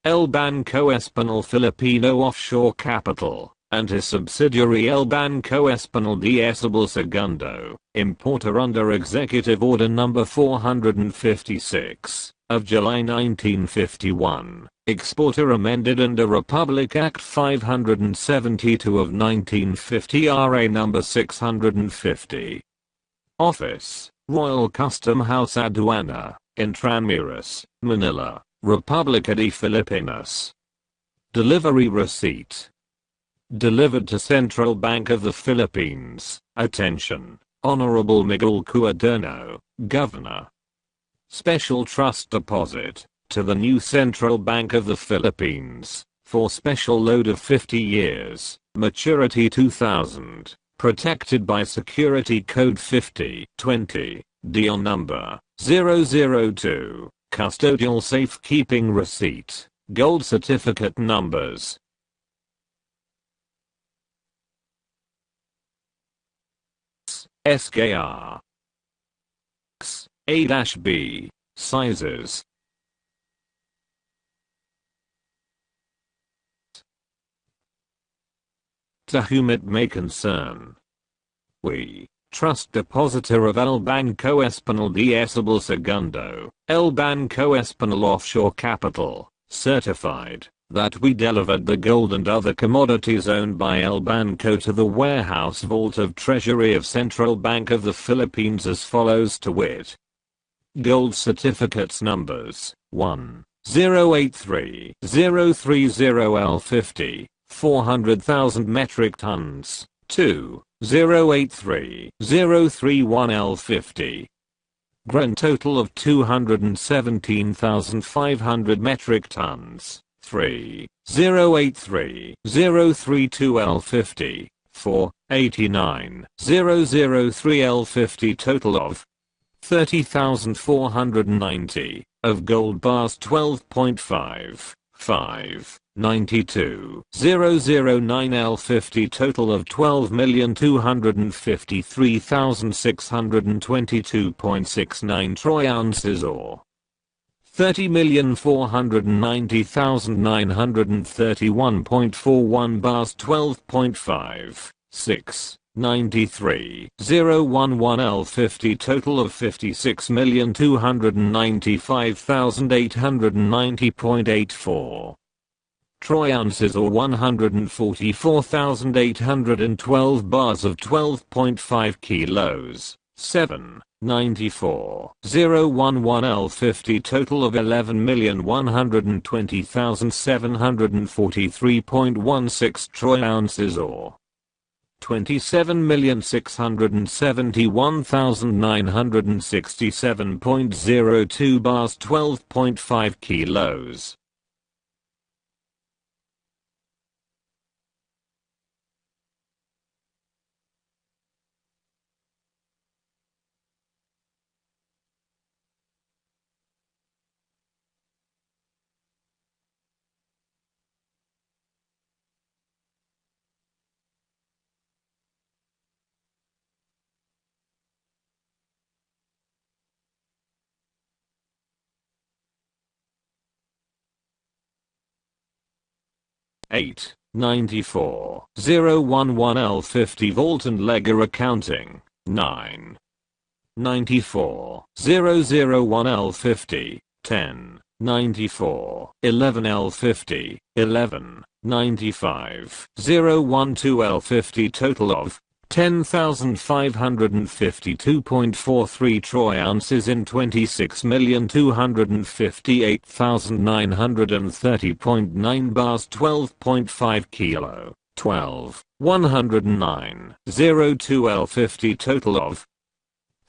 El Banco Español Filipino Offshore Capital, and his subsidiary El Banco Español de Esabel Segundo, importer under Executive Order No. 456, of July 1951, exporter amended under Republic Act 572 of 1950 RA No. 650. Office, Royal Custom House Aduana, Intramuros, Manila, República de Filipinas. Delivery receipt. Delivered to Central Bank of the Philippines. Attention, Honorable Miguel Cuaderno, Governor. Special trust deposit, to the new Central Bank of the Philippines, for special load of 50 years, maturity 2000, protected by Security Code 5020, deal number 002, custodial safekeeping receipt, gold certificate numbers. SKR A-B, sizes. To whom it may concern. We, Trust Depositor of El Banco Español de Esabel Segundo, El Banco Español Offshore Capital, certified that we delivered the gold and other commodities owned by El Banco to the warehouse vault of Treasury of Central Bank of the Philippines as follows to wit. Gold certificates numbers 1, 083, 030 L50, 400,000 metric tons, 2, 083, 031 L50. Grand total of 217,500 metric tons. 3, 083, 032 L50, 4, 89, 003 L50 total of 30,490, of gold bars 12.5, 5, 92, 009 L50 total of 12,253,622.69 troy ounces or 30,490,931.41 bars 12.5, 6, 93, 011 L50 total of 56,295,890.84. troy ounces or 144,812 bars of 12.5 kilos, 7, 94, 011 L50 total of 11,120,743.16 troy ounces or 27,671,967.02 bars 12.5 kilos. Eight, 94, 011 L50 Vault and Ledger Accounting, 9, 94, 001 L50, 10, 94, 11 L50, 11, 95, 012 L50 total of 10,552.43 troy ounces in 26,258,930.9 bars 12.5 kilo, 12, 109, 02 L50 total of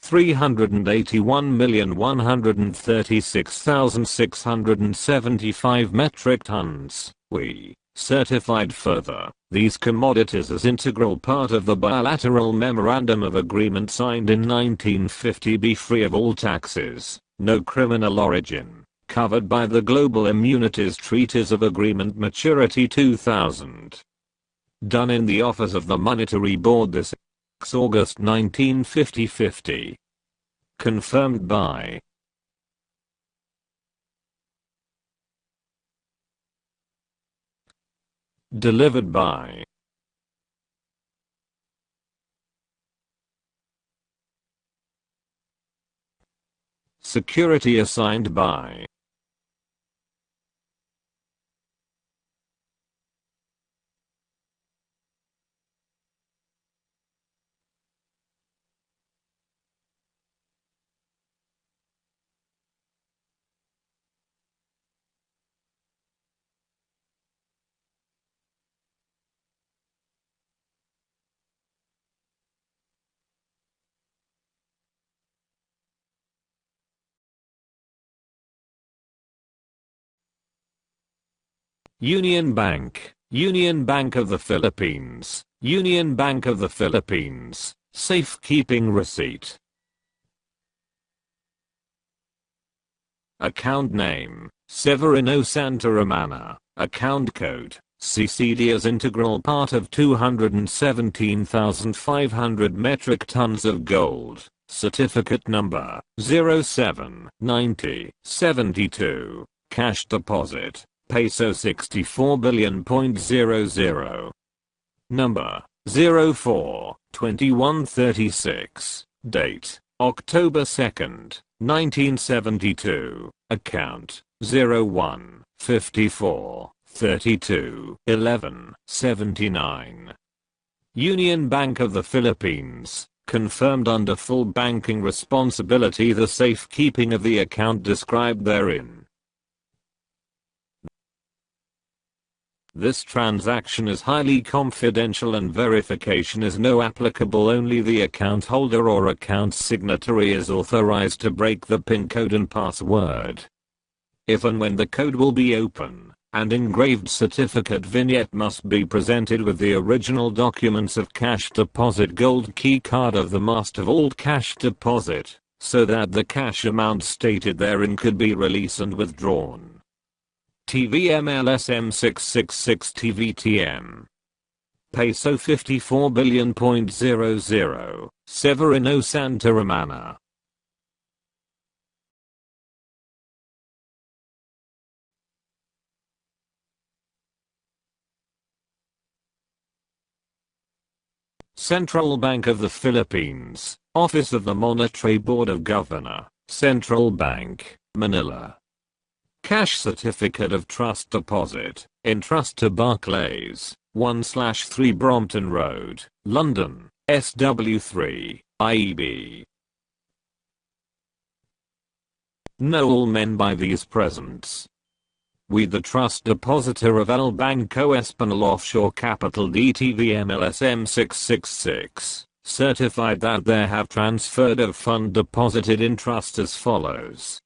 381,136,675 metric tons. We certified further these commodities as integral part of the bilateral memorandum of agreement signed in 1950 be free of all taxes, no criminal origin, covered by the Global Immunities Treaties of Agreement Maturity 2000. Done in the office of the Monetary Board this August 1950. Confirmed by Delivered by. Security assigned by. Union Bank, Union Bank of the Philippines, Union Bank of the Philippines, Safekeeping receipt. Account name, Severino Santa Romana, account code, CCD as integral part of 217,500 metric tons of gold, certificate number, 079072, cash deposit. Peso 64 billion.00. Number 042136. Date October 2nd, 1972. Account 01 54 32 11 79. Union Bank of the Philippines. Confirmed under full banking responsibility the safekeeping of the account described therein. This transaction is highly confidential and verification is no applicable. Only the account holder or account signatory is authorized to break the PIN code and password. If and when the code will be open, and engraved certificate vignette must be presented with the original documents of cash deposit gold key card of the Master Vault cash deposit, so that the cash amount stated therein could be released and withdrawn. TVM-LSM-666 TVTM. Peso 54 billion.00, Severino Santa Romana. Central Bank of the Philippines, Office of the Monetary Board of Governor, Central Bank, Manila. Cash Certificate of Trust Deposit, in trust to Barclays, 1/3 Brompton Road, London, SW3, IEB. Know all men by these presents. We the trust depositor of El Banco Espanol Offshore Capital TVM-LSM-666, certified that they have transferred of fund deposited in trust as follows.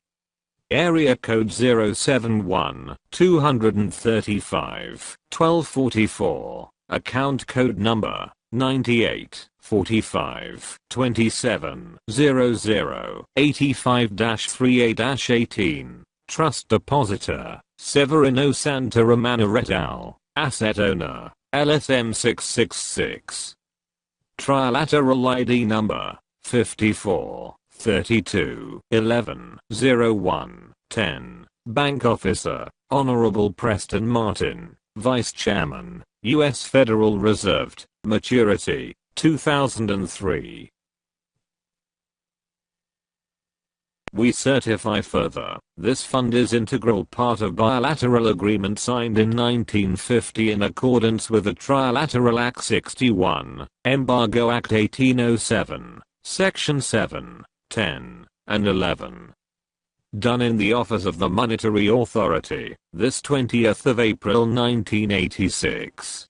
Area code 071 235 1244. Account code number 98 45 27 00 85-3A-18. Trust depositor Severino Santa Romana et al. Asset owner LSM 666. Trilateral ID number 54 32 11 01 10. Bank Officer Honorable Preston Martin, Vice Chairman, U.S. Federal Reserve. Maturity 2003. We certify further, this fund is integral part of bilateral agreement signed in 1950 in accordance with the Trilateral Act 61, Embargo Act 1807, Section 7, 10, and 11. Done in the Office of the Monetary Authority, this 20th of April 1986.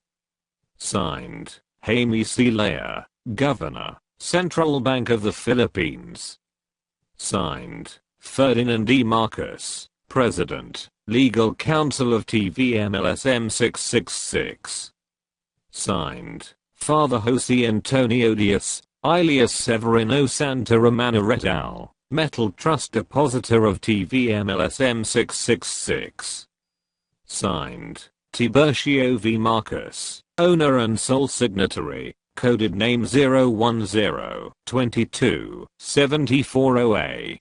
Signed, Jaime C. Lea, Governor, Central Bank of the Philippines. Signed, Ferdinand E. Marcos, President, Legal Counsel of TVM-LSM-666. Signed, Father Jose Antonio Diaz, alias Severino Santa Romana et al., Metal Trust Depositor of TVM-LSM-666. Signed, Tiburcio V. Marcos, Owner and Sole Signatory, Coded Name 010-22-74OA.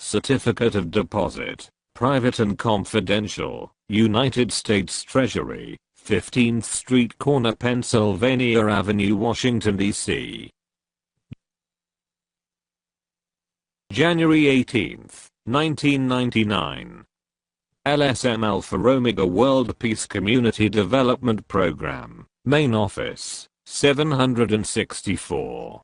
Certificate of Deposit, Private and Confidential, United States Treasury, 15th Street Corner, Pennsylvania Avenue, Washington, D.C. January 18, 1999. LSM Alpha Omega World Peace Community Development Program, Main Office, 764.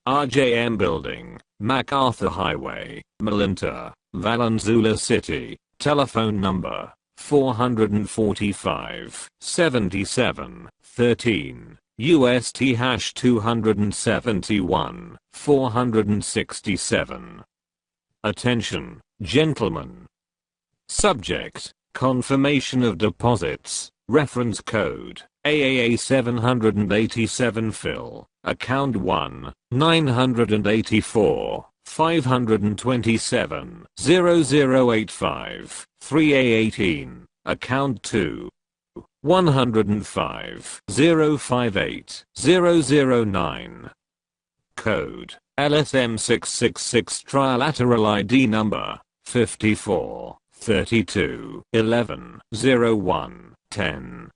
RJM Building, MacArthur Highway, Malinta, Valenzuela City, telephone number, 445 77 13, UST #271, 467. Attention, gentlemen. Subject, Confirmation of Deposits, Reference Code, AAA-777 Fill, Account 1, 984, 527, 0085, 3A18, Account 2, 105, 058, 009. Code, LSM-666 Trilateral ID Number, 54, 32, 11, 01, 10.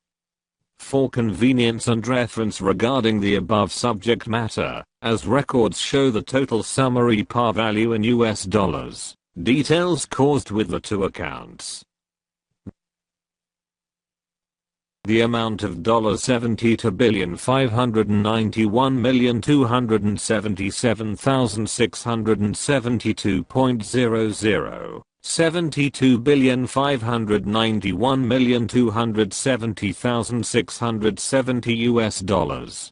For convenience and reference regarding the above subject matter, as records show the total summary par value in US dollars, details caused with the two accounts. The amount of $72,591,277,672.00, $72,591,270,670 US dollars.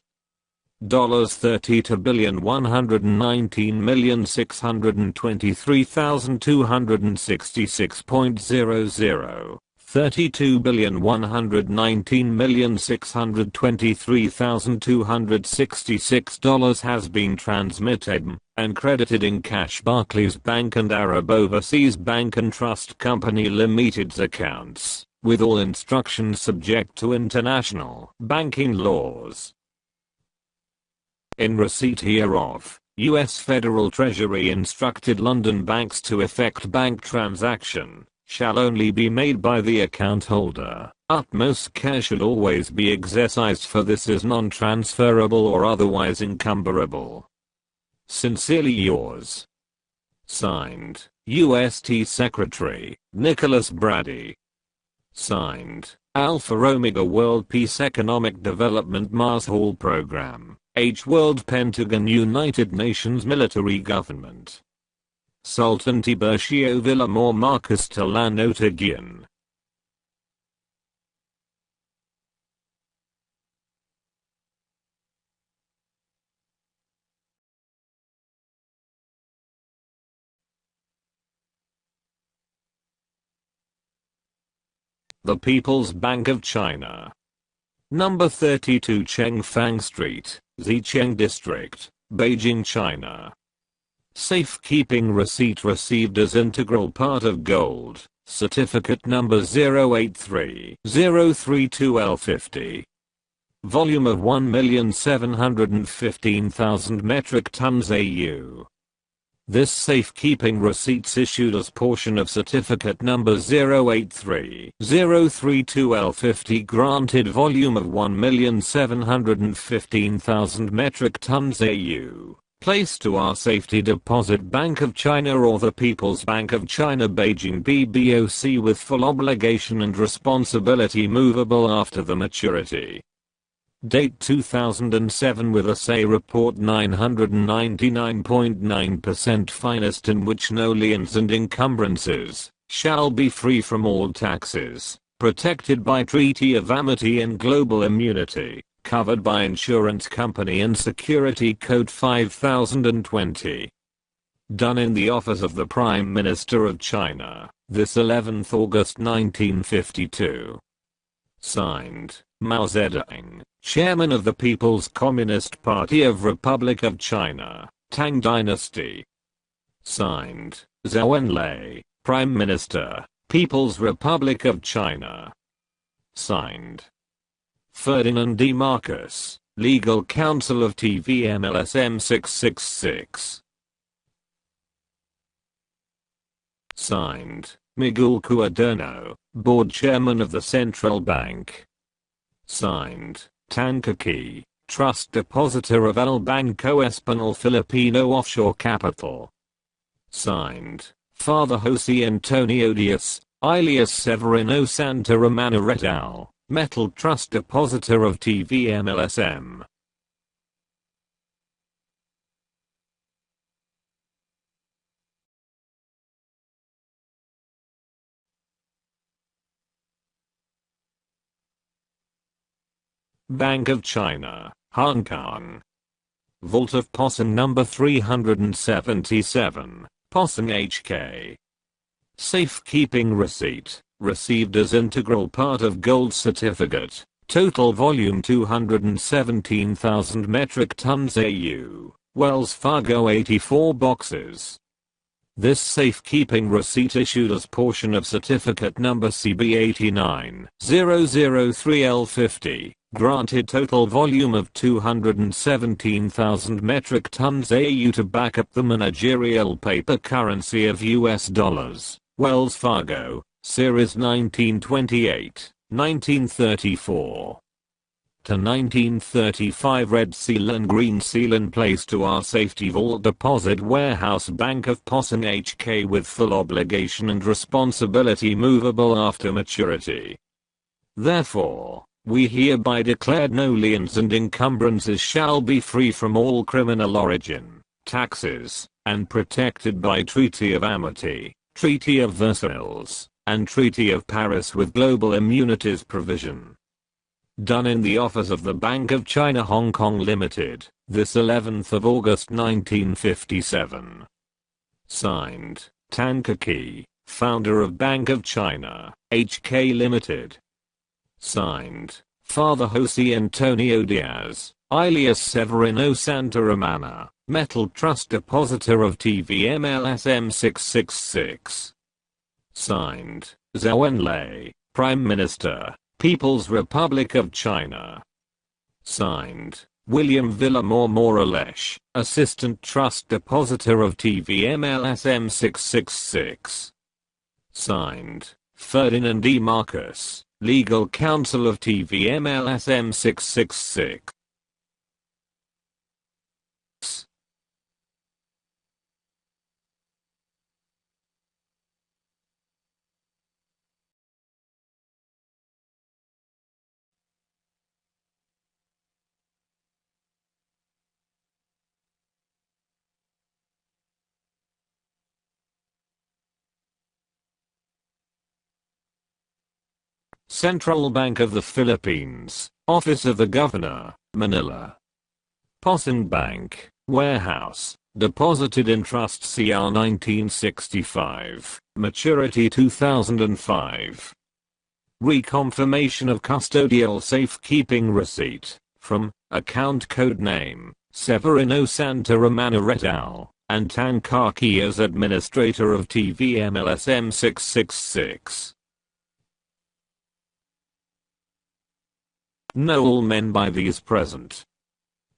$30,119,623,266.00, $32,119,623,266 has been transmitted and credited in cash Barclays Bank and Arab Overseas Bank and Trust Company Limited's accounts, with all instructions subject to international banking laws. In receipt hereof, U.S. Federal Treasury instructed London banks to effect bank transaction shall only be made by the account holder. Utmost care should always be exercised, for this is non-transferable or otherwise encumberable. Sincerely yours. Signed, UST Secretary, Nicholas Brady. Signed, Alpha Omega World Peace Economic Development Mars Hall Program, H World Pentagon United Nations Military Government. Sultan Tiburcio Villamor Marcus Telano Tagian. The People's Bank of China. Number 32 Chengfang Street, Zicheng District, Beijing, China. Safekeeping receipt received as integral part of gold, certificate number 083-032L50. Volume of 1,715,000 metric tons AU. This safekeeping receipts issued as portion of certificate number 083-032L50 granted volume of 1,715,000 metric tons AU. Placed to our Safety Deposit Bank of China or the People's Bank of China Beijing BBOC with full obligation and responsibility movable after the maturity. Date 2007 with assay report 999.9% finest, in which no liens and encumbrances shall be free from all taxes, protected by Treaty of Amity and Global Immunity, covered by Insurance Company and Security Code 5020. Done in the office of the Prime Minister of China, this 11th August 1952. Signed, Mao Zedong, Chairman of the People's Communist Party of Republic of China, Tang Dynasty. Signed, Zhou Enlai, Prime Minister, People's Republic of China. Signed, Ferdinand D. Marcus, Legal Counsel of TVM-LSM-666. Signed, Miguel Cuaderno, Board Chairman of the Central Bank. Signed, Tan Kaki, Trust Depositor of El Banco Español Filipino Offshore Capital. Signed, Father Jose Antonio Diaz, alias Severino Santa Romana et al., Metal Trust Depositor of TVM-LSM. Bank of China, Hong Kong. Vault of POSN number 377, POSN HK. Safekeeping receipt, received as integral part of gold certificate, total volume 217,000 metric tons AU, Wells Fargo 84 boxes. This safekeeping receipt issued as portion of certificate number CB89003L50, granted total volume of 217,000 metric tons AU to back up the managerial paper currency of US dollars, Wells Fargo, Series 1928, 1934 to 1935 red seal and green seal in place to our safety vault deposit warehouse Bank of POSN HK with full obligation and responsibility movable after maturity. Therefore, we hereby declare no liens and encumbrances shall be free from all criminal origin, taxes, and protected by Treaty of Amity, Treaty of Versailles, and Treaty of Paris with Global Immunities Provision. Done in the office of the Bank of China Hong Kong Limited, this 11th of August 1957. Signed, Tan Kaki, founder of Bank of China, HK Limited. Signed, Father Jose Antonio Diaz, alias Severino Santa Romana, Metal Trust Depositor of TVM-LSM-666. Signed, Zhou Enlai, Prime Minister, People's Republic of China. Signed, William Villamor Morales, Assistant Trust Depositor of TVM-LSM-666. Signed, Ferdinand E. Marcus, Legal Counsel of TVM-LSM-666. Central Bank of the Philippines, Office of the Governor, Manila. POSN Bank, Warehouse, deposited in Trust CR 1965, Maturity 2005. Reconfirmation of custodial safekeeping receipt, from, account code name, Severino Santa Romana et al., and Tan Kaki as Administrator of TVM-LSM 666. Know all men by these present.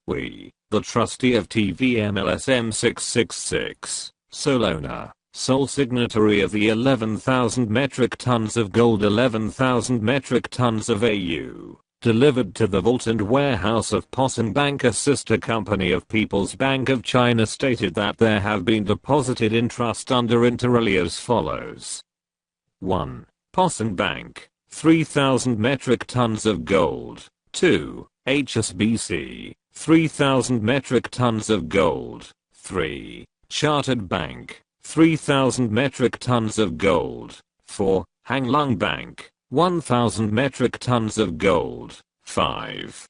We, the trustee of TVM-LSM 666, Solona, sole signatory of the 11,000 metric tons of gold 11,000 metric tons of AU, delivered to the vault and warehouse of POSN Bank, a sister company of People's Bank of China, stated that there have been deposited in trust under inter alia as follows. 1. POSN Bank, 3,000 metric tons of gold. 2. HSBC, 3,000 metric tons of gold. 3. Chartered Bank, 3,000 metric tons of gold. 4. Hang Lung Bank, 1,000 metric tons of gold. 5.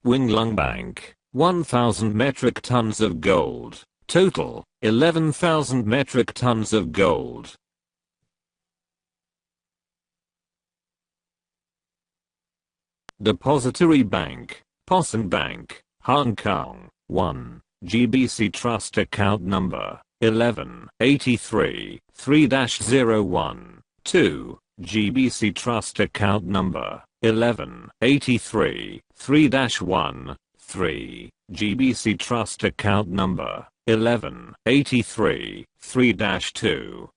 Wing Lung Bank, 1,000 metric tons of gold. Total, 11,000 metric tons of gold. Depository Bank, POSN Bank, Hong Kong, 1, GBC Trust Account Number, 1183, 3-01, 2, GBC Trust Account Number, 1183, 3-1, 3, GBC Trust Account Number, 1183, 3-2.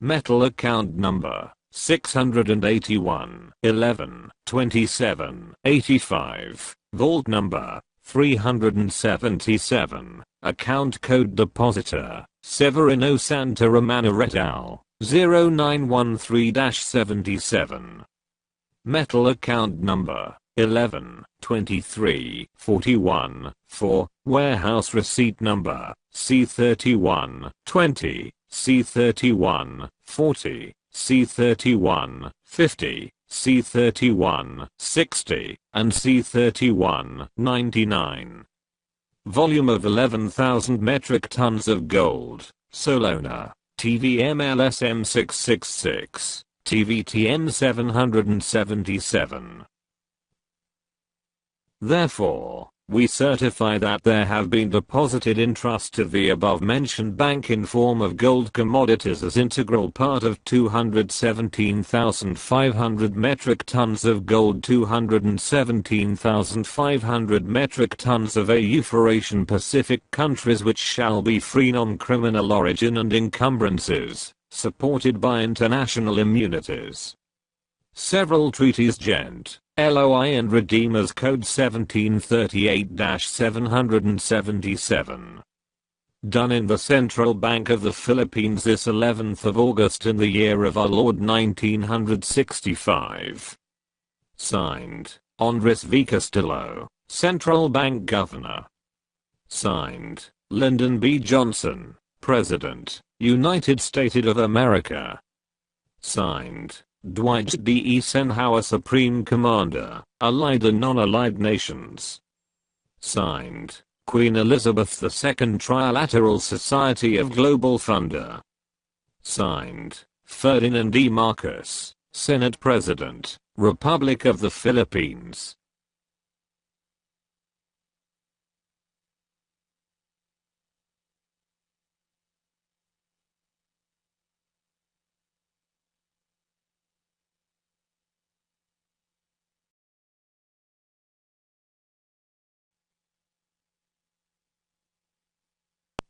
Metal account number 681 11 27 85. Vault number 377. Account code Depositor Severino Santa Romana et al. 0913-77. Metal account number 11 23 41 4. Warehouse receipt number C31 20 C31 40 C31 50 C31 60 and C31 99. Volume of 11,000 metric tons of gold. Solona TVM-LSM-666 TVTM-777. Therefore, we certify that there have been deposited in trust to the above-mentioned bank in form of gold commodities as integral part of 217,500 metric tons of gold, 217,500 metric tons of AU for Asian Pacific countries, which shall be free non-criminal origin and encumbrances, supported by international immunities. Several treaties Gent. LOI and Redeemers Code 1738-777. Done in the Central Bank of the Philippines this 11th of August in the year of our Lord 1965. Signed, Andres V. Castillo, Central Bank Governor. Signed, Lyndon B. Johnson, President, United States of America. Signed, Dwight D. Eisenhower, Supreme Commander, Allied and Non-Allied Nations. Signed, Queen Elizabeth II, Trilateral Society of Global Funder. Signed, Ferdinand E. Marcos, Senate President, Republic of the Philippines.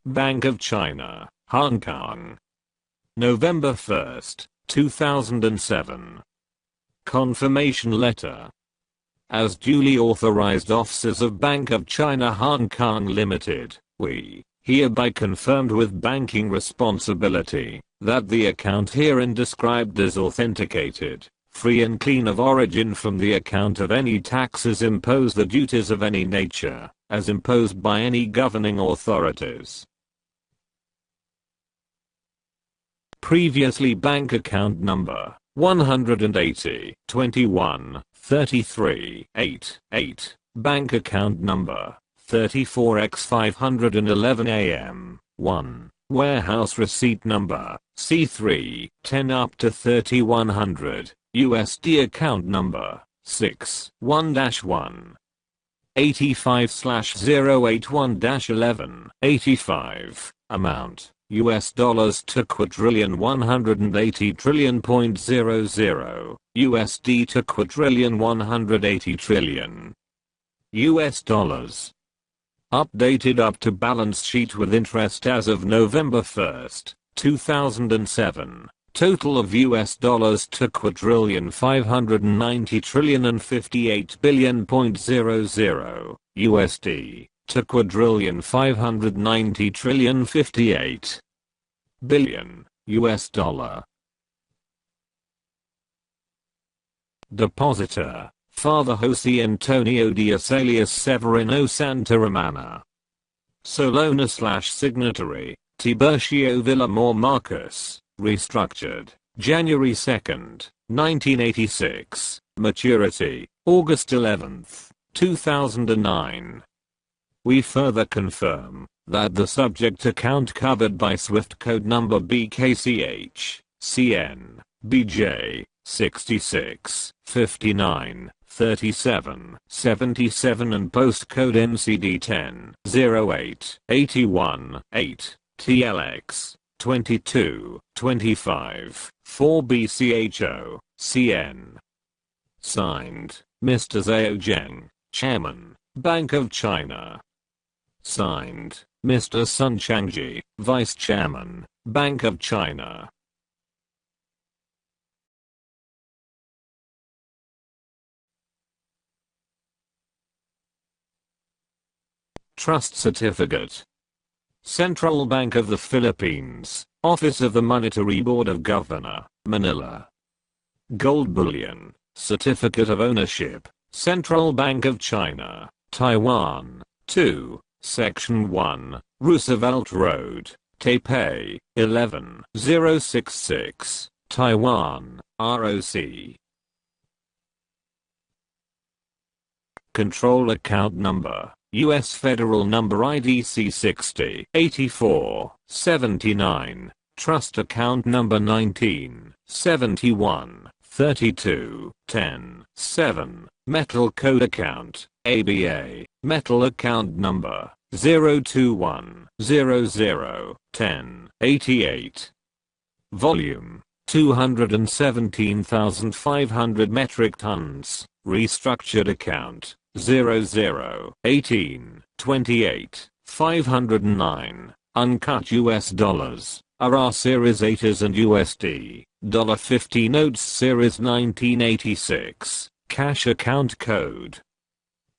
Bank of China, Hong Kong. November 1st, 2007. Confirmation letter. As duly authorized officers of Bank of China Hong Kong Limited, we hereby confirmed with banking responsibility that the account herein described is authenticated, free and clean of origin from the account of any taxes imposed or duties of any nature, as imposed by any governing authorities. Previously bank account number 180 21 33 88, bank account number 34x511 AM 1, warehouse receipt number C3 10 up to 3100, USD account number 61-1 85/081-11 85, amount US dollars to quadrillion 180 trillion.00, USD to quadrillion 180 trillion. US dollars. Updated up to balance sheet with interest as of November 1st, 2007. Total of US dollars to quadrillion 590 trillion and 58 billion.00, USD to quadrillion 590 trillion 58 billion, US dollar. Depositor, Father Jose Antonio Diaz alias Severino Santa Romana. Solona/signatory, Tiburcio Villamor Marcos, restructured, January 2nd, 1986, maturity, August 11th, 2009. We further confirm that the subject account covered by SWIFT code number BKCH, CN, BJ, 66, 59, 37, 77 and postcode MCD10, 08, 81, 8, TLX, 22, 25, 4BCHO, CN. Signed, Mr. Zhao Zheng, Chairman, Bank of China. Signed, Mr. Sun Changji, Vice Chairman, Bank of China. Trust Certificate. Central Bank of the Philippines, Office of the Monetary Board of Governor, Manila. Gold Bullion, Certificate of Ownership, Central Bank of China, Taiwan. 2. Section 1, Roosevelt Road, Taipei, 11066, Taiwan, ROC. Control Account Number, U.S. Federal Number IDC 60 84 79, Trust Account Number 19 71 32 10 7, Metal Code Account, ABA, Metal Account Number 021 00 10 88. Volume 217,500 metric tons, Restructured Account 00 18 28 509, Uncut US Dollars, RR Series 8s and USD, $50 Notes Series 1986, Cash Account Code.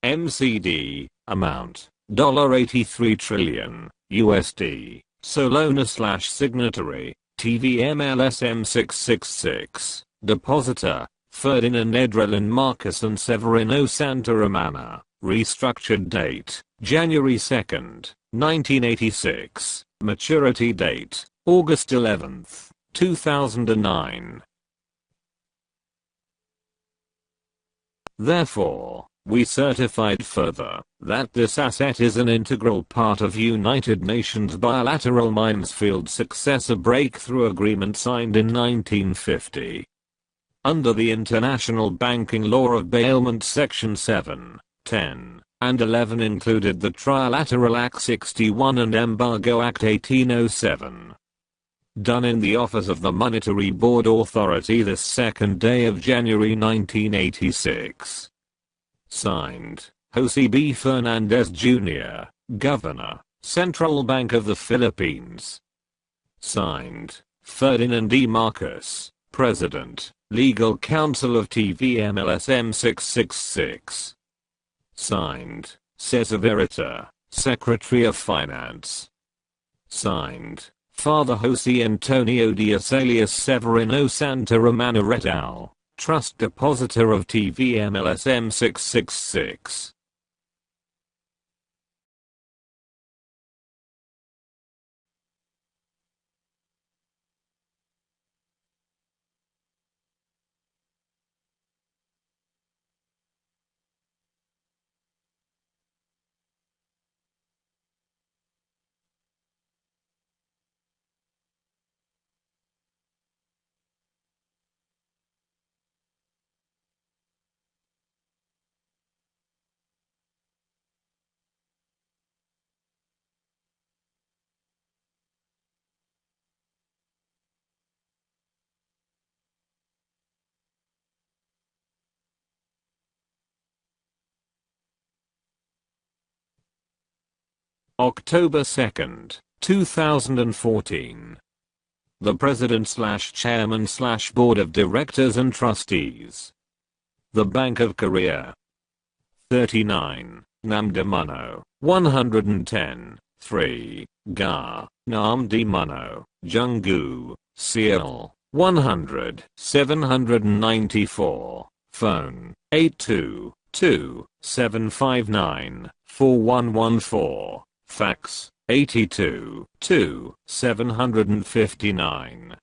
MCD, Amount, $83 trillion, USD, Solona/Signatory, TVM-LSM-666, Depositor, Ferdinand Edrelin Marcus and Severino Santaramana, Restructured Date, January 2, 1986, Maturity Date, August 11, 2009. Therefore, we certified further that this asset is an integral part of United Nations bilateral Minesfield Successor Breakthrough Agreement signed in 1950. Under the International Banking Law of Bailment Section 7, 10, and 11 included the Trilateral Act 61 and Embargo Act 1807. Done in the Office of the Monetary Board Authority this 2nd day of January 1986. Signed, Jose B. Fernandez Jr., Governor, Central Bank of the Philippines. Signed, Ferdinand E. Marcus, President, Legal Counsel of TVM-LSM-666. Signed, Cesar Verita, Secretary of Finance. Signed, Father Jose Antonio Diaz alias Severino Santaramana et al., Trust Depositor of TVM-LSM-666. October 2, 2014. The President/Chairman/Board of Directors and Trustees. The Bank of Korea. 39, Namdamuno, 110, 3, Ga, Namdamuno, Junggu, Seoul, 100, 794, phone, 822-759-4114. Fax, 82 2 759.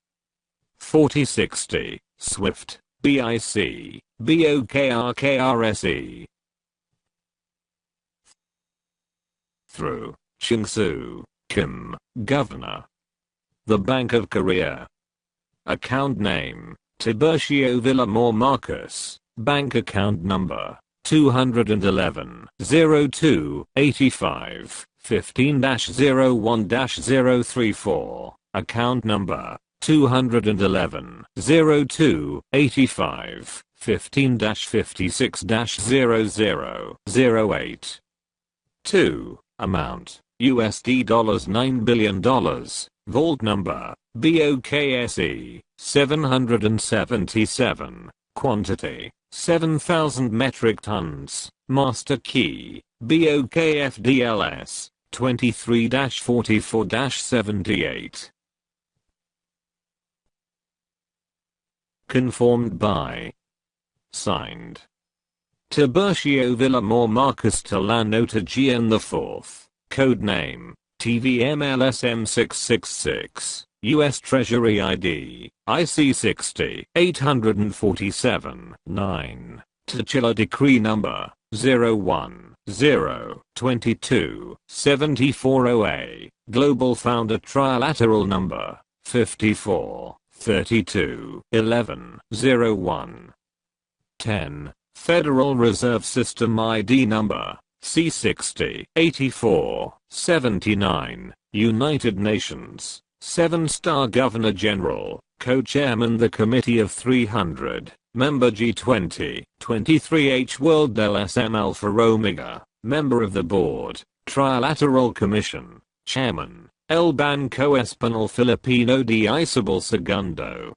4060, Swift, BIC, BOKRKRSE. Through, Chungsu, Kim, Governor. The Bank of Korea. Account name, Tiburcio Villamor Marcus, Bank Account Number, 211 02 85 15-01-034, Account Number, 211 02 85 15-56-0008. 2. Amount, USD $9 billion, Vault Number, BOKSE, 777, Quantity, 7,000 metric tons, Master Key, BOKFDLS 23-44-78. Conformed by. Signed. Tiburcio Villamor Marcus Tolano Tajian IV, code name, TVM-LSM-666, U.S. Treasury ID, IC 60, 847, 9, Titular Decree Number, 0102274OA, Global Founder Trilateral Number, 54, 32, 11, 01. 10. Federal Reserve System ID number, C60, 84, 79, United Nations, 7-star Governor General, Co-Chairman the Committee of 300, Member G20, 23H World LSM Alpha Omega, Member of the Board, Trilateral Commission, Chairman, El Banco Español Filipino de Isabel Segundo.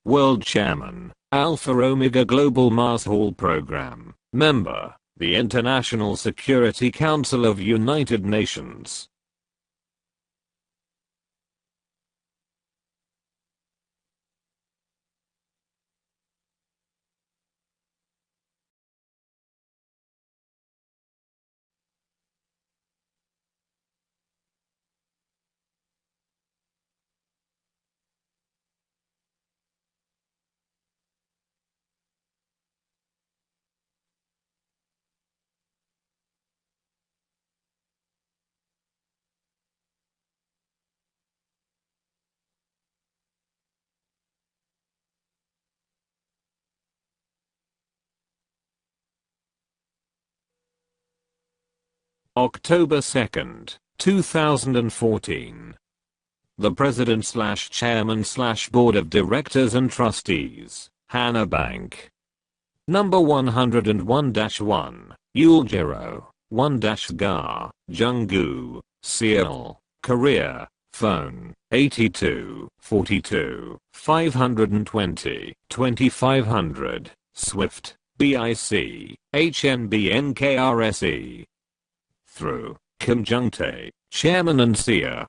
World Chairman, Alpha Omega Global Mars Hall Program, Member, the International Security Council of United Nations. October 2nd, 2014. The President/Chairman/Board of Directors and Trustees, Hana Bank. Number 101-1, Yuljiro, 1-Ga, Junggu, Seoul, Korea, phone, 82 42 520 2500, Swift, BIC, HNBN KRSE. Through, Kim Jung-tae, Chairman and Seer.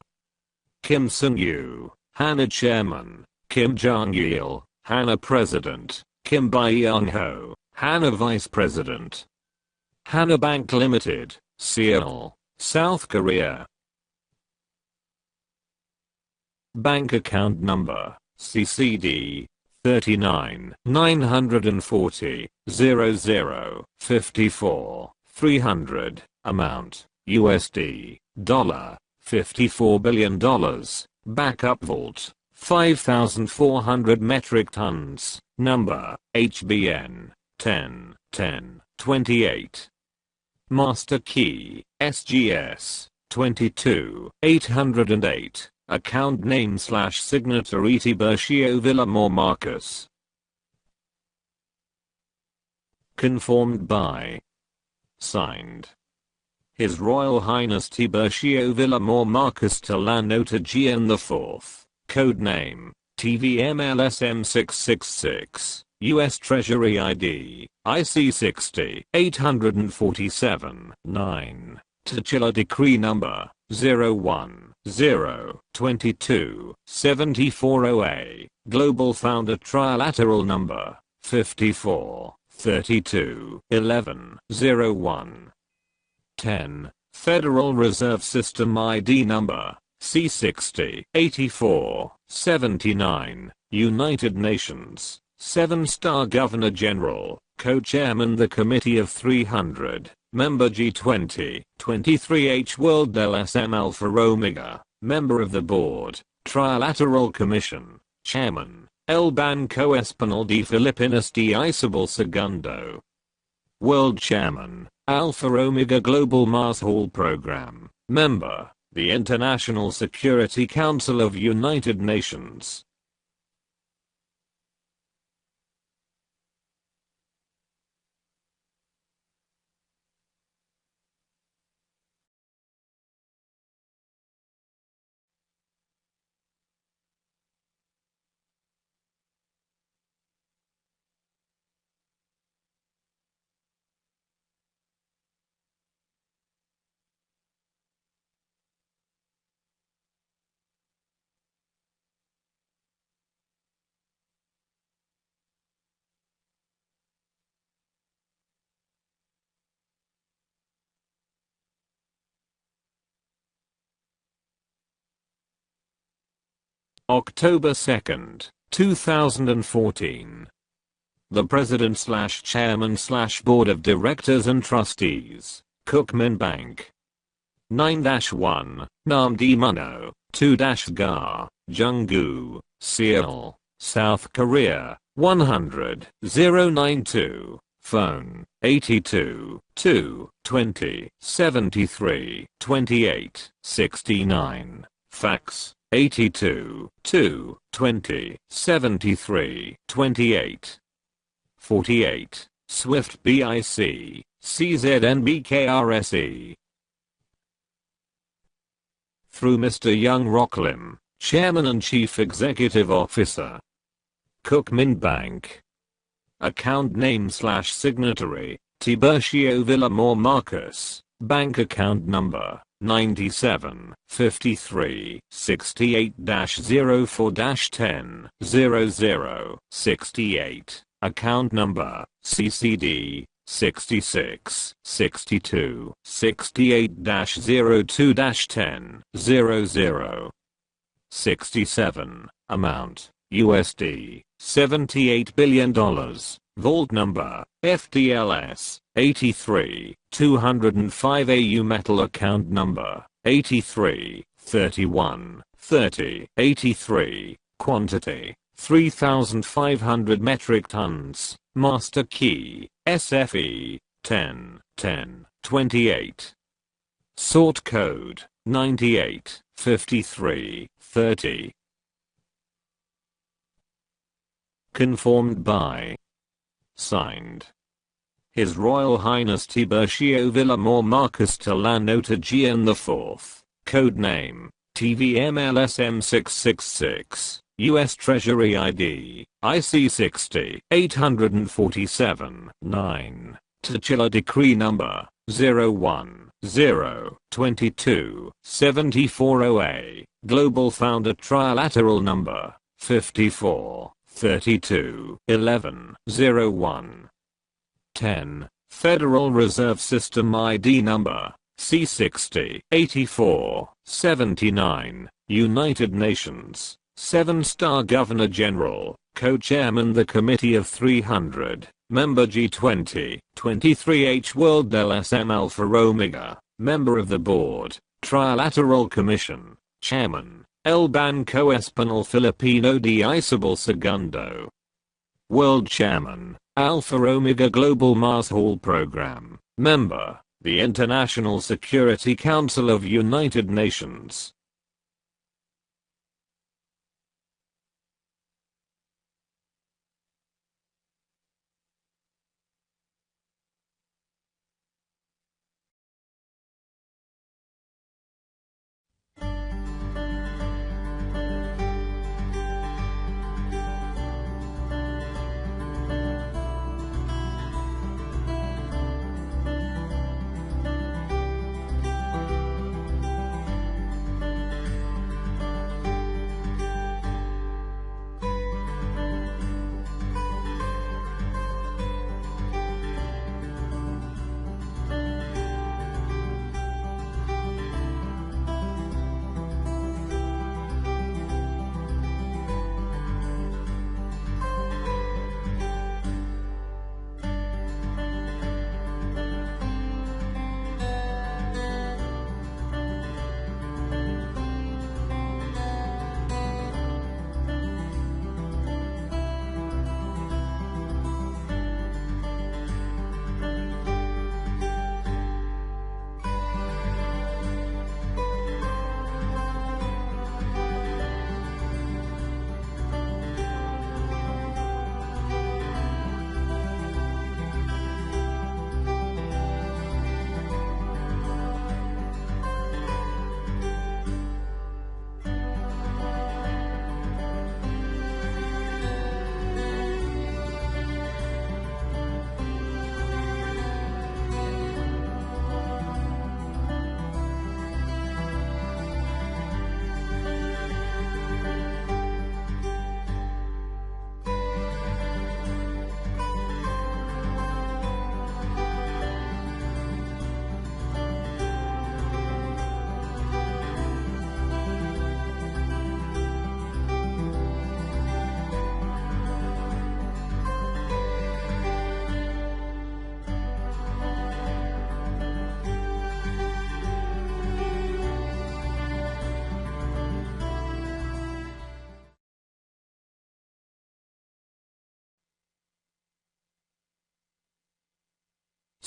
Kim Sung-yu, Hana Chairman, Kim Jong-il, Hana President, Kim Byung-ho, Hana Vice President. Hana Bank Limited, Seoul, South Korea. Bank account number, CCD, 39 940 00 54 300, amount, USD, dollar, $54 billion, backup vault, 5,400 metric tons, number, HBN, 10 10 28. Master key, SGS, 22 808, account name/signatory Tiburcio Villamor Marcus. Conformed by. Signed. His Royal Highness Tiburcio Villamor Marcus Tolano Tajian IV, code name, TVM-LSM-666, U.S. Treasury ID, IC 60, 847, 9, Titular Decree Number, 0102274OA, Global Founder Trilateral Number, 54, 32, 11, 01. 10. Federal Reserve System ID number, C60, 84, 79, United Nations, 7-star Governor General, Co-Chairman the Committee of 300, Member G20, 23H World LSM Alpha Omega, Member of the Board, Trilateral Commission, Chairman, El Banco Español de Filipinas de Isabel Segundo. World Chairman, Alpha Omega Global Mars Hall Program, Member, the International Security Council of United Nations. October 2nd, 2014. The President/Chairman/Board of Directors and Trustees, Kookmin Bank. 9-1, Namdi Muno, 2-Gar, Junggu, Seoul, South Korea, 100-092, phone, 82 2 20 73 28 69, fax, 82 2 20 73 28 48, Swift BIC, CZNBKRSE. Through Mr. Young Rocklim, Chairman and Chief Executive Officer, Kookmin Bank. Account name/signatory, Tiburcio Villamor Marcus, bank account number, 97 53 68-04-10 00 68, account number, CCD, 66 62 68-02-10 00 67, amount, USD, $78 billion, vault number, FDLS, 83 205 AU metal account number, 83 31 30 83, quantity, 3,500 metric tons, master key, SFE, 10 10 28. Sort code, 98 53 30. Conformed by. Signed. His Royal Highness Tiburcio Villamor Marcus Tilano Tajian IV, code name, TVM-LSM-666, U.S. Treasury ID, IC 60 847 9, Titular Decree Number, 010-22-74OA, Global Founder Trilateral Number, 54 32 11 01 10, Federal Reserve System ID Number, C60 84 79, United Nations, 7-star Governor General, Co-Chairman the Committee of 300, Member G20, 23H World LSM Alpha Omega, Member of the Board, Trilateral Commission, Chairman, El Banco Español Filipino de Isabel Segundo. World Chairman, Alpha Omega Global Mars Hall Program, Member, the International Security Council of United Nations.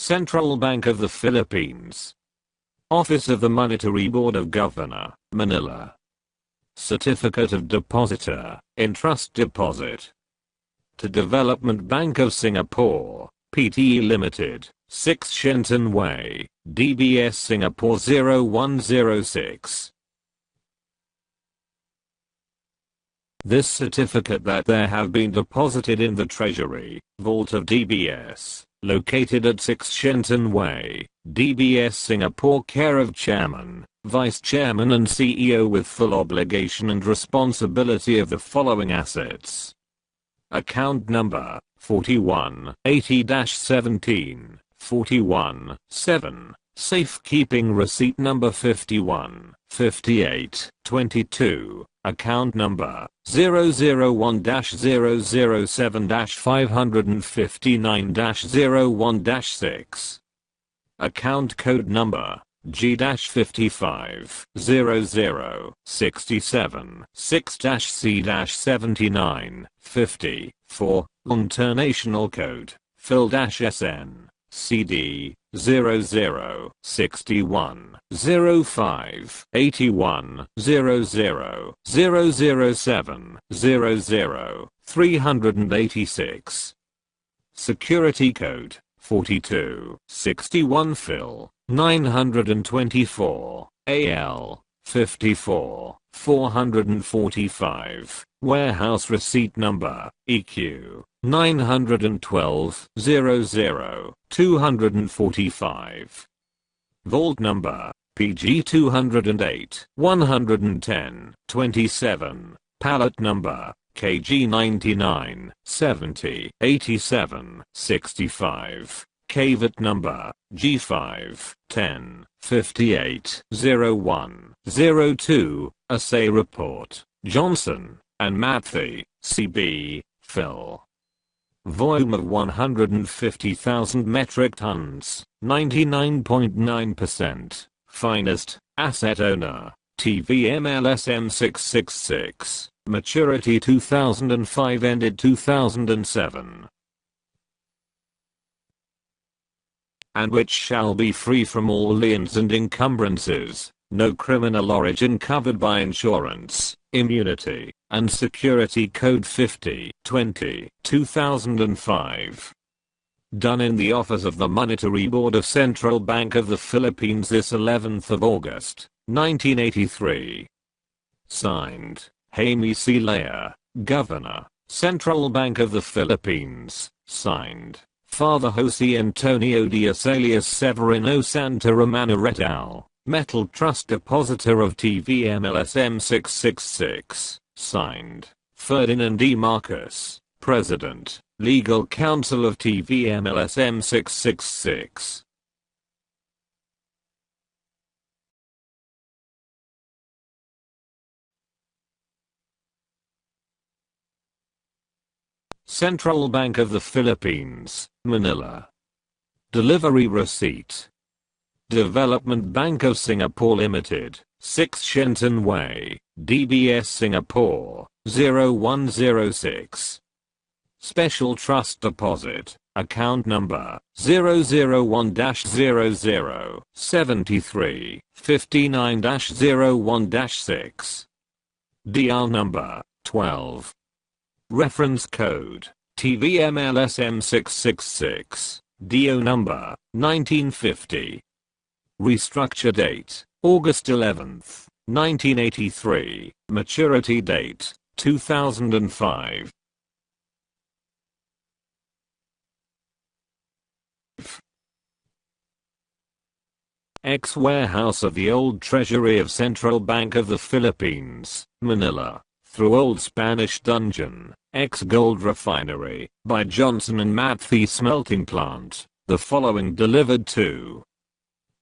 Central Bank of the Philippines. Office of the Monetary Board of Governor, Manila. Certificate of Depositor, in Trust Deposit. To Development Bank of Singapore, Pte Limited, 6 Shenton Way, DBS Singapore 0106. This certificate that there have been deposited in the Treasury Vault of DBS, located at 6 Shenton Way, DBS Singapore, care of Chairman, Vice Chairman and CEO with full obligation and responsibility of the following assets. Account number 4180-17 41 7. Safekeeping receipt number 51 58 22. Account number 001-007-559-01-6. Account code number G-550067 6-C-79 50 4. International code FIL-SN CD 0061 05 81 00 007 00 386. Security code 42 61 FIL 924 AL 54 445. Warehouse receipt number EQ 912 00 245. Vault number PG 208 110 27. Pallet number KG 99 70 87 65. KVIT number G5 10 58 01 02. Assay report Johnson and Matthew CB Phil. Volume of 150,000 metric tons, 99.9%. Finest, asset owner, TVM-LSM-666. Maturity 2005, ended 2007. And which shall be free from all liens and encumbrances, no criminal origin covered by insurance, immunity, and Security Code 50-20, 2005. Done in the office of the Monetary Board of Central Bank of the Philippines this 11th of August, 1983. Signed, Jaime C. Lea, Governor, Central Bank of the Philippines. Signed, Father Jose Antonio Diaz alias Severino Santa Romana et al., Metal Trust Depositor of TVM-LSM-666. Signed, Ferdinand E. Marcus, President, Legal Counsel of TVM-LSM-666. Central Bank of the Philippines, Manila. Delivery receipt. Development Bank of Singapore Limited, 6 Shenton Way, DBS Singapore, 0106. Special Trust Deposit, account number 001-00 73 59-01-6. DR number 12. Reference code TVM-LSM-666. DO number 1950. Restructure date August 11th, 1983. Maturity date 2005. Ex-warehouse of the Old Treasury of Central Bank of the Philippines, Manila. Through Old Spanish Dungeon, ex-gold refinery, by Johnson and Matthey Smelting Plant, the following delivered to.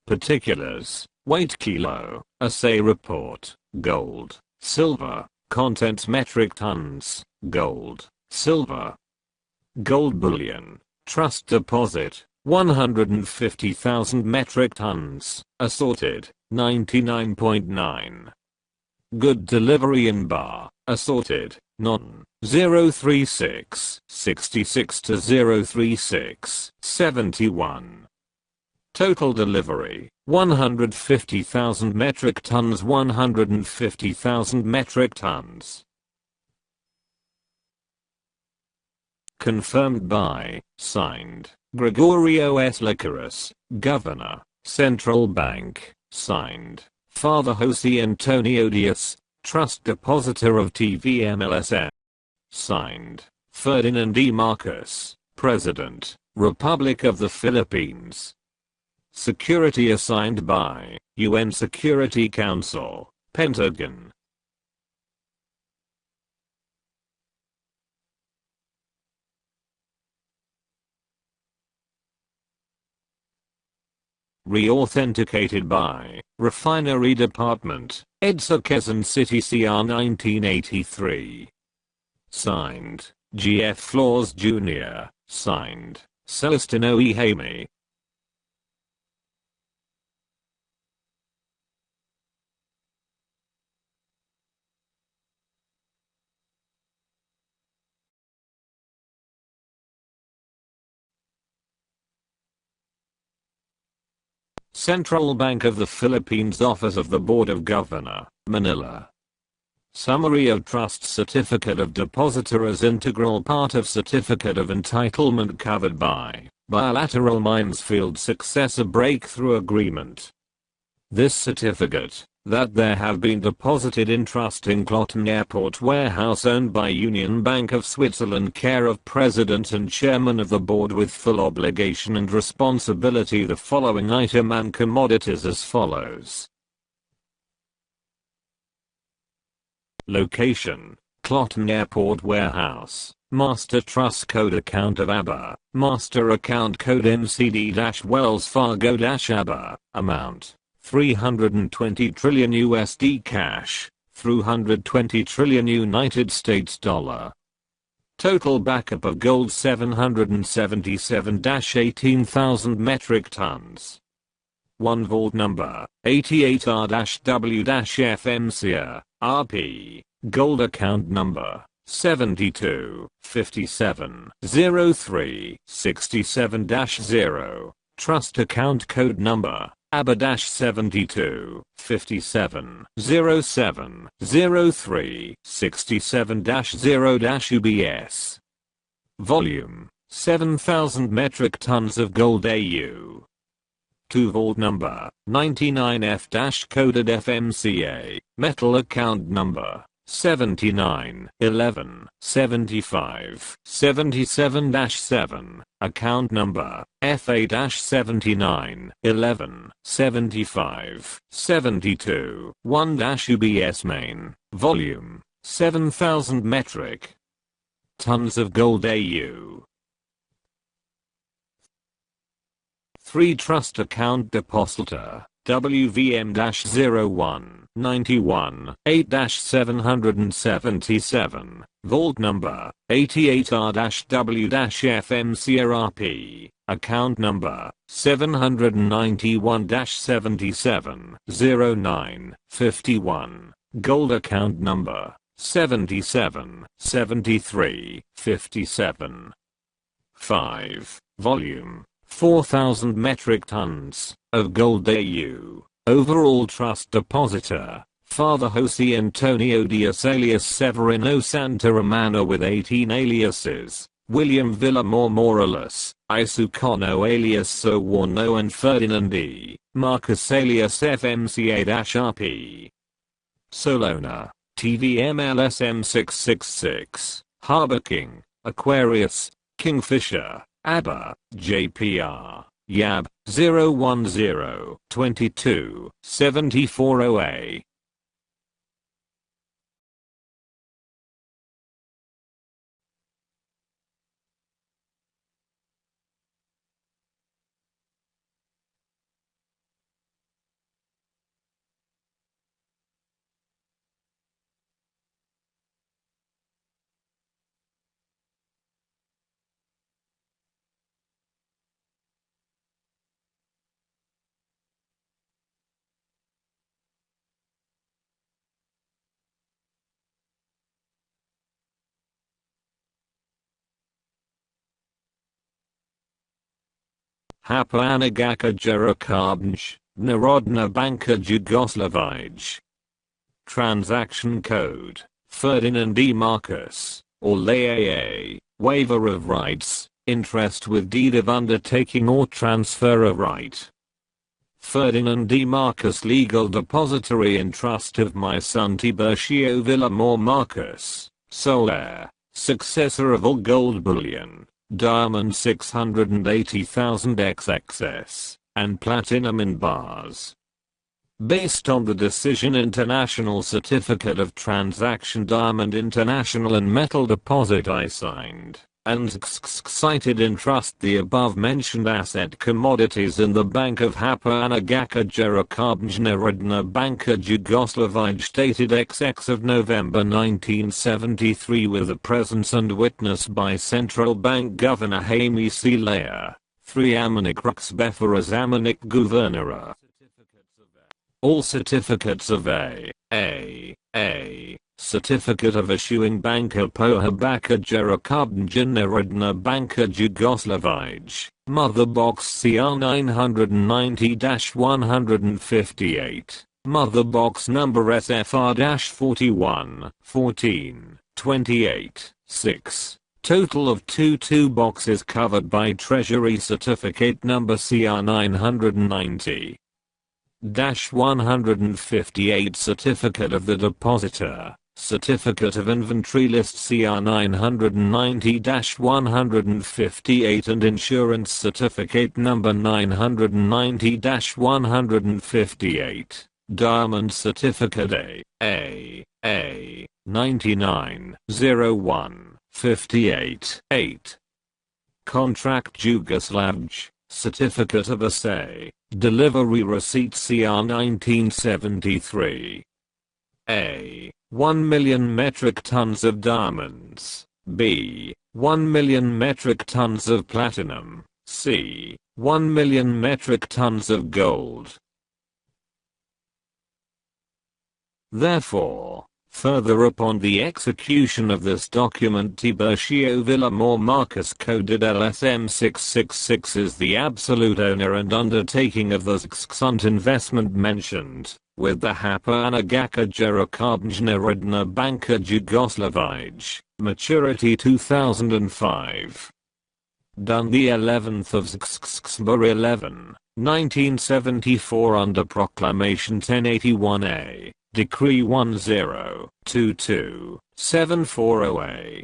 Particulars, weight kilo, assay report, gold, silver, contents metric tons, gold, silver. Gold bullion, trust deposit, 150,000 metric tons, assorted, 99.9. Good delivery in bar, assorted, non, 036, 66 to 036, 71. Total delivery, 150,000 metric tons. 150,000 metric tons. Confirmed by, signed, Gregorio S. Licorice, Governor, Central Bank, signed, Father Jose Antonio Diaz, Trust Depositor of TVM-LSM, signed, Ferdinand E. Marcos, President, Republic of the Philippines. Security assigned by, UN Security Council, Pentagon. Re-authenticated by, Refinery Department, EDSA Quezon City CR 1983. Signed, G.F. Flores Jr., signed, Celestino E. Jaime. Central Bank of the Philippines Office of the Board of Governor, Manila. Summary of Trust Certificate of Depositor as integral part of Certificate of Entitlement covered by Bilateral Minesfield Successor Breakthrough Agreement. This certificate, that there have been deposited in trust in Cloton Airport warehouse owned by Union Bank of Switzerland care of President and Chairman of the Board with full obligation and responsibility the following item and commodities as follows. Location, Cloton Airport Warehouse, Master Trust Code Account of ABA, Master Account Code MCD-Wells Fargo-ABA, Amount, 320 trillion USD cash, through 120 trillion United States dollar. Total backup of gold 777-18,000 metric tons. 1 vault number, 88R-W-FMCA, RP, gold account number, 72570367-0, trust account code number, ABA-7257070367-0-UBS. Volume, 7,000 metric tons of gold AU. 2 vault number, 99F-coded FMCA, metal account number, 79117577-7, account number, FA-79117572 1-UBS main, volume, 7,000 metric tons of gold AU. 3 Trust Account Depositor, WVM-01, 91, 8-777, Vault Number, 88R-W-FMCRP, Account Number, 791-77, 09, 51, Gold Account Number, 77, 73, 57. 5. Volume, 4,000 metric tons of gold AU. Overall Trust Depositor, Father Jose Antonio Diaz alias Severino Santa Romana with 18 aliases, William Villamor Morales, Isucano alias Sowarno and Ferdinand E. Marcos alias FMCA-RP. Solona, TVM-LSM-666, Harbor King, Aquarius, Kingfisher, ABA, JPR, YAB, 010 22 7408. Hapa Anagaka Jerokabnj, Narodna Banka Jugoslavij. Transaction Code, Ferdinand E. Marcus, or AAA, Waiver of Rights, Interest with Deed of Undertaking or Transfer of Right. Ferdinand D. Marcus, Legal Depository in Trust of my son Tiburcio Villamor Marcus, sole heir, successor of all gold bullion, diamond 680,000 XXS, and platinum in bars. Based on the decision International Certificate of Transaction Diamond International and Metal Deposit I signed, and cited in trust the above mentioned asset commodities in the Bank of Hapa Anagaka Jerokabnj Narodna Banka Jugoslavij dated XX of November 1973 with the presence and witness by Central Bank Governor Jaime C. Lea, 3 Amanik Ruxbefera Zamanik Guvernora. All certificates of A. Certificate of Issuing Banka Pohabaka Jerokabnj Narodna Banka Jugoslavij, Mother Box CR 990-158, Mother Box number SFR-41, 14, 28, 6. Total of 22 boxes covered by Treasury Certificate number CR 990. 158 Certificate of the Depositor, Certificate of Inventory List CR 990-158 and Insurance Certificate number 990-158, Diamond Certificate A 99-01-58-8. Contract Jugoslavij, Certificate of Assay, Delivery Receipt CR 1973. A. 1 million metric tons of diamonds. B. 1 million metric tons of platinum. C. 1 million metric tons of gold. Therefore, further upon the execution of this document Tiburcio Villamor Marcus coded LSM-666 is the absolute owner and undertaking of the ACCOUNT investment mentioned, with the Hapa Anagaka Jerokabnj Narodna Banka Jugoslavij, maturity 2005. Done the 11th of September 11, 1974 under Proclamation 1081A. Decree 10-22-740A.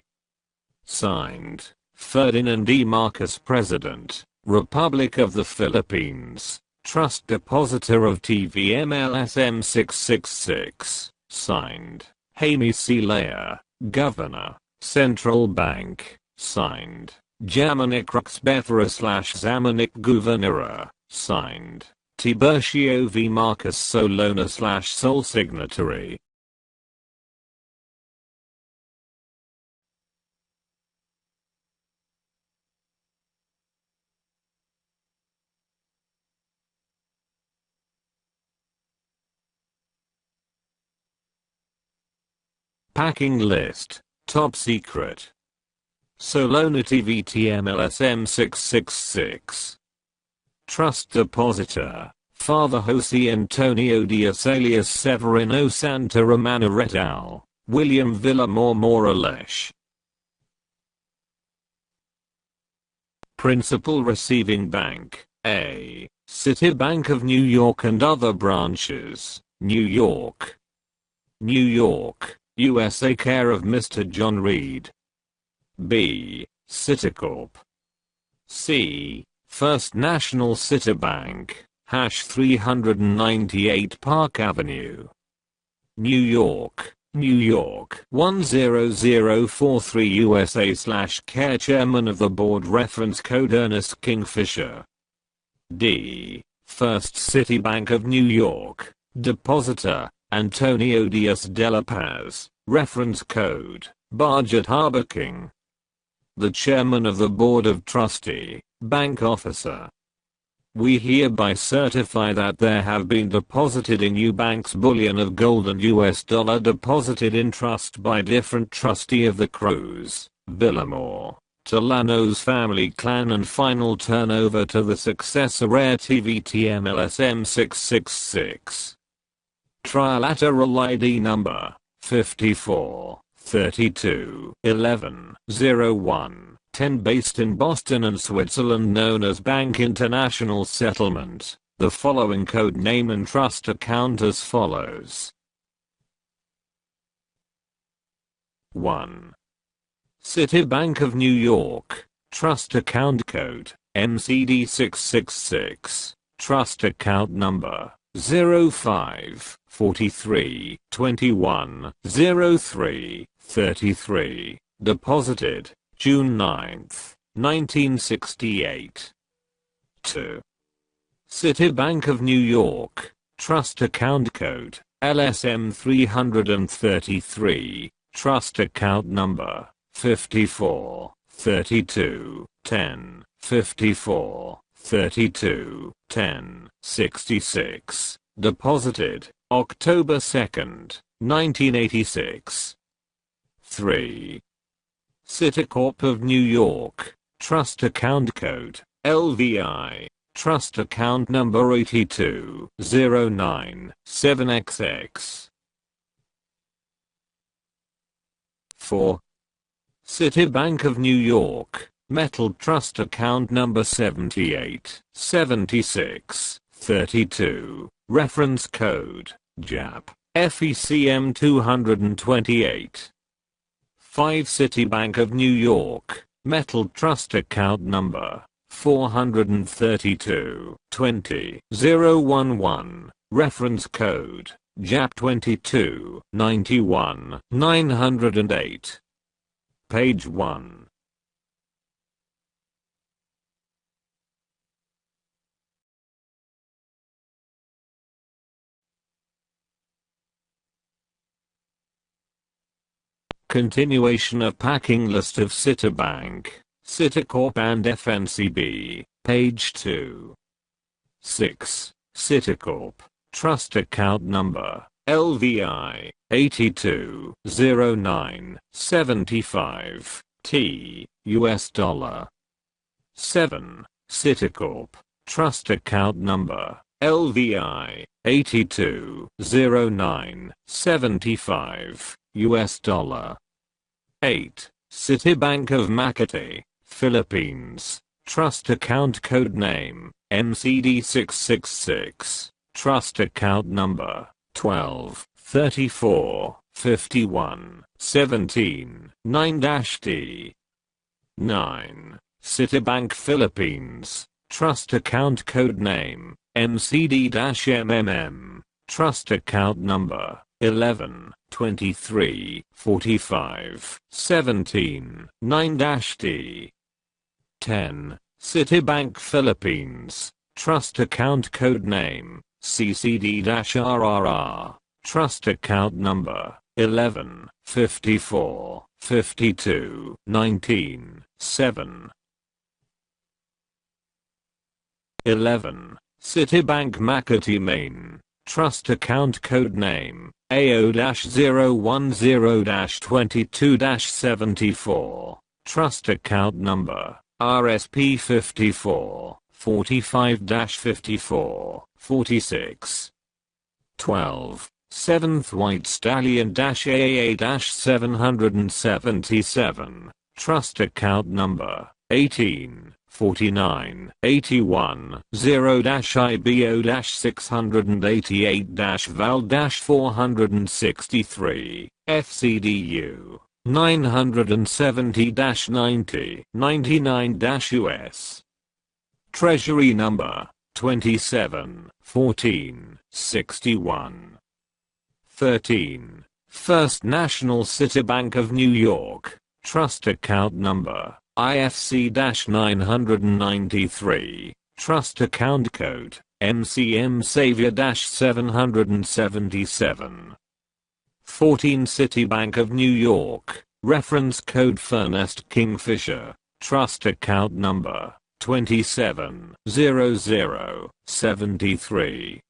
Signed, Ferdinand E. Marcus President, Republic of the Philippines, Trust Depositor of TVM-LSM-666. Signed, Jaime C. Lea, Governor, Central Bank. Signed, Jamanik Ruxbefera/Zamanik Guvernora. Signed, Tiburcio V. Marcus Solona/sole signatory. Packing list, top secret. Solona TVM-LSM-666. Trust Depositor, Father Jose Antonio Diaz alias Severino Santa Romana et al., William Villamor Morales. Principal Receiving Bank, A. Citibank of New York and other branches, New York. New York, USA care of Mr. John Reed. B. Citicorp. C. First National Citibank, #398 Park Avenue. New York, New York 10043 USA/care Chairman of the Board reference code Ernest Kingfisher. D. First Citibank of New York, Depositor, Antonio Diaz de la Paz, reference code, Barget Harbor King. The Chairman of the Board of Trustee, Bank Officer. We hereby certify that there have been deposited in you banks bullion of gold and US dollar deposited in trust by different trustee of the Cruz, Villamor, Tolano's family clan and final turnover to the successor heir TVM-LSM-666. Trilateral ID number 54 32 11 01 10 based in Boston and Switzerland, known as Bank International Settlement. The following code name and trust account as follows. 1. Citibank of New York, trust account code MCD-666, trust account number 05 43 21 03 33, deposited June 9, 1968. 2. Citibank of New York, trust account code LSM-333, trust account number 54 32 10 54 32 10 66, deposited October 2, 1986. 3. Citicorp of New York, trust account code LVI, trust account number 82097XX. 4. Citibank of New York, metal trust account number 78 76 32, reference code JAP FECM 228. 5. Citibank of New York, metal trust account number 432 20 011, reference code JAP 22 91 908. Page 1. Continuation of packing list of Citibank, Citicorp and FNCB, page 2. 6. Citicorp, trust account number LVI 820975 T, US dollar. 7. Citicorp, trust account number LVI 820975 US dollar. 8. Citibank of Makati, Philippines, trust account code name MCD-666, trust account number 12 34 51 17 9-D. 9. Citibank Philippines, trust account code name MCD-MMM, trust account number 11 23 45 17 9-D. 10. Citibank Philippines, trust account code name CCD-RRR, trust account number 11 54 52 19 7. 11. Citibank Makati Maine, trust account code name AO-010-22-74, trust account number RSP 54 45-54 46. 12. 7th White Stallion-AAA-777, trust account number 18 49 81 0-IBO-688-VAL-463 FCDU 970-90 99-US. Treasury number 27 14 61. 13. First National Citibank of New York, trust account number IFC-993, trust account code MCM Savior-777. 14. Citibank of New York, reference code Furnest Kingfisher, trust account number 270073.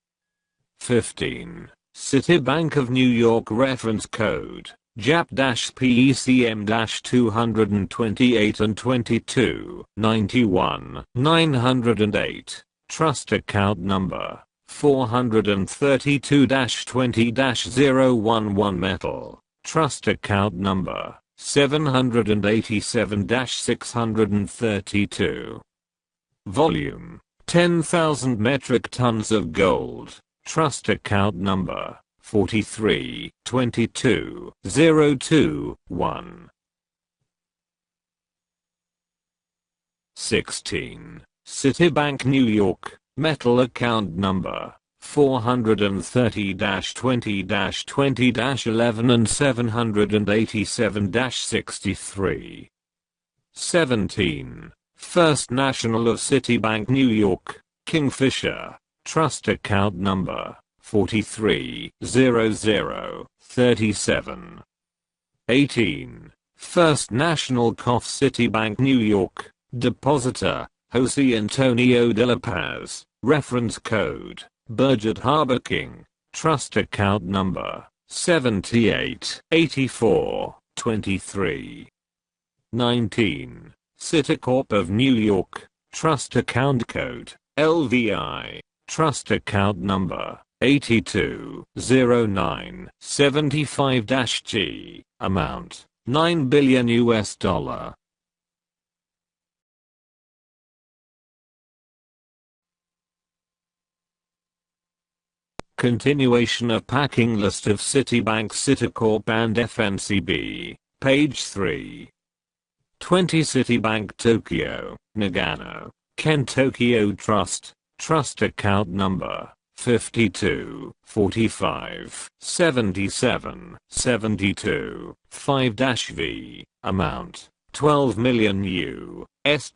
15. Citibank of New York, reference code JAP-PECM-228 and 22, 91, 908. Trust account number 432-20-011 Metal. Trust account number 787-632. Volume 10,000 metric tons of gold. Trust account number 43-22-021. 16. Citibank New York, metal account number 430-20-20-11 and 787-63. 17. First National of Citibank New York, Kingfisher, trust account number 43-00-37. 18. First National Cough Citibank New York, Depositor, Jose Antonio de la Paz, reference code, Burgett Harbor King, trust account number 78-84-23. 19. Citicorp of New York, trust account code, LVI, trust account number 820975-G, amount $9 billion US. Continuation of packing list of Citibank, Citicorp and FNCB, page 3. 20 Citibank Tokyo, Nagano, Ken Tokyo Trust, trust account number 52 45 77 72 5-V, amount $12 million US.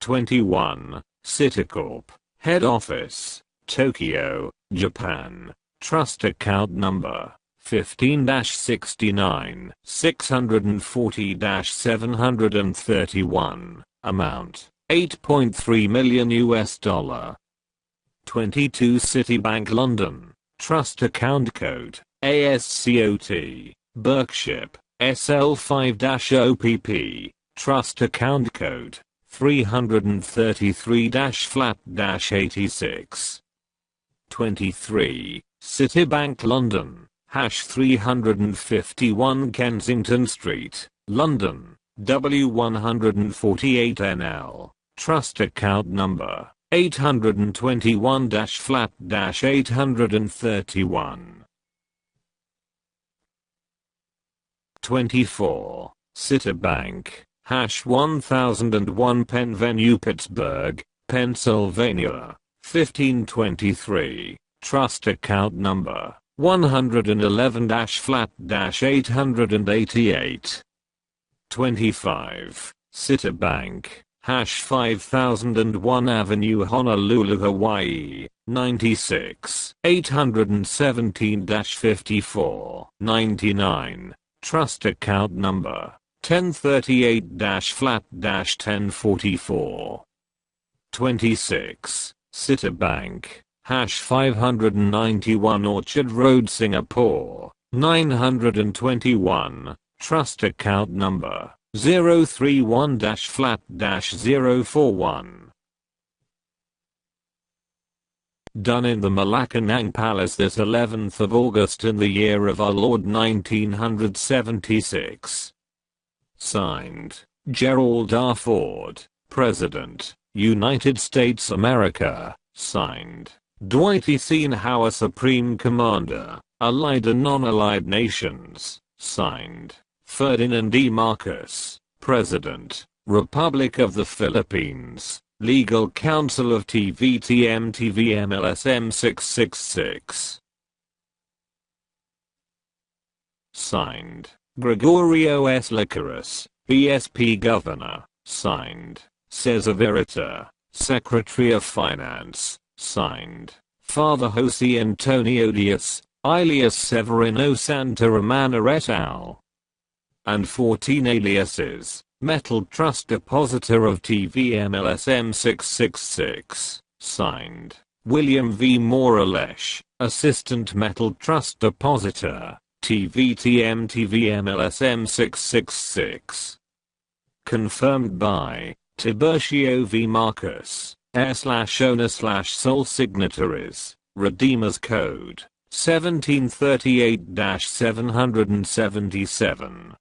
21. Citicorp, head office, Tokyo, Japan, trust account number 15-69 640-731, amount $8.3 million US. 22 Citibank London, trust account code, ASCOT, Berkshire, SL5-OPP, trust account code, 333-flat-86. 23. Citibank London, #351 Kensington Street, London, W148NL, trust account number 821-flat-831. 24. Citibank, #1001 Penn Venue, Pittsburgh, Pennsylvania, 1523, trust account number 111-flat-888. 25. Citibank, #5001 Avenue, Honolulu, Hawaii, 96, 817-54, 99, trust account number 1038-flat-1044. 26. Citibank, #591 Orchard Road, Singapore, 921, trust account number 031-flat-041. Done in the Malacanang Palace this 11th of August in the year of our Lord 1976. Signed, Gerald R. Ford, President, United States America. Signed, Dwight Eisenhower, Supreme Commander, Allied and Non-Allied Nations. Signed, Ferdinand E. Marcos, President, Republic of the Philippines, Legal Counsel of TVM-LSM-666. Signed, Gregorio S. Licorice, BSP Governor. Signed, Cesar Verita, Secretary of Finance. Signed, Father Jose Antonio Diaz, alias Severino Santa Romana et al. And 14 aliases, Metal Trust Depositor of TVM-LSM-666. Signed, William V. Moralesh, Assistant Metal Trust Depositor, TVM-LSM-666. Confirmed by Tiburcio V. Marcus, heir/owner/sole signatories, Redeemer's Code, 1738-777.